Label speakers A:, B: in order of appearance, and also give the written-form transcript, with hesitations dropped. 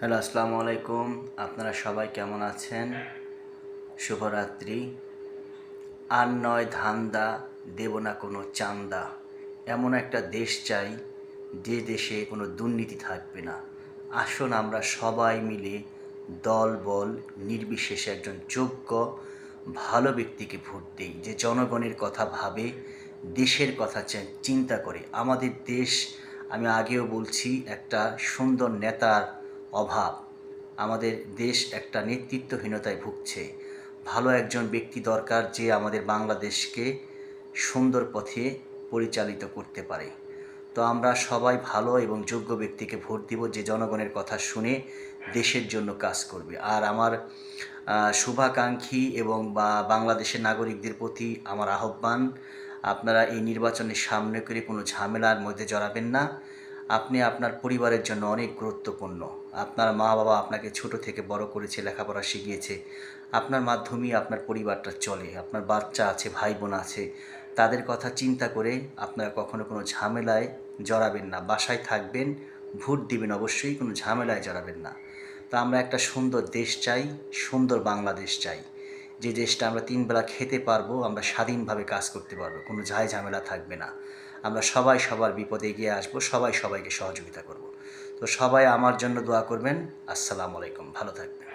A: Hello, আসসালামু আলাইকুম। আপনারা সবাই কেমন আছেন? শুভরাত্রি। আর নয় ধান্দা, দেব না কোনো চান্দা। এমন একটা দেশ চাই যে দেশে কোনো দুর্নীতি থাকবে না। আসুন আমরা সবাই মিলে দলবল নির্বিশেষে একজন যোগ্য ভালো ব্যক্তিকে ভোট দেই, যে জনগণের কথা ভাবে, দেশের কথা চিন্তা করে। আমাদের দেশ, আমি আগেও বলছি, একটা সুন্দর নেতার অভাব। আমাদের দেশ একটা নেতৃত্বহীনতায় ভুগছে। ভালো একজন ব্যক্তি দরকার যে আমাদের বাংলাদেশকে সুন্দর পথে পরিচালিত করতে পারে। তো আমরা সবাই ভালো এবং যোগ্য ব্যক্তিকে ভোট দিব, যে জনগণের কথা শুনে দেশের জন্য কাজ করবে। আর আমার শুভাকাঙ্ক্ষী এবং বাংলাদেশের নাগরিকদের প্রতি আমার আহ্বান, আপনারা এই নির্বাচনের সামনে করে কোনো ঝামেলার মধ্যে জড়াবেন না। আপনি আপনার পরিবারের জন্য অনেক গুরুত্বপূর্ণ। আপনার মা বাবা আপনাকে ছোট থেকে বড় করেছে, লেখাপড়া শিখিয়েছে। আপনার মাধ্যমেই আপনার পরিবারটা চলে। আপনার বাচ্চা আছে, ভাই বোন আছে, তাদের কথা চিন্তা করে আপনারা কখনো কোনো ঝামেলায় জড়াবেন না। বাসায় থাকবেন, ভোট দিবেন, অবশ্যই কোনো ঝামেলায় জড়াবেন না। তা আমরা একটা সুন্দর দেশ চাই, সুন্দর বাংলাদেশ চাই, যে দেশটা আমরা তিন বেলা খেতে পারবো, আমরা স্বাধীনভাবে কাজ করতে পারবো, কোনো ঝামেলা থাকবে না। আমরা সবাই সবার বিপদে এগিয়ে আসবো, সবাই সবাইকে সহযোগিতা করব। তো সবাই আমার জন্য দোয়া করবেন। আসসালামু আলাইকুম, ভালো থাকবেন।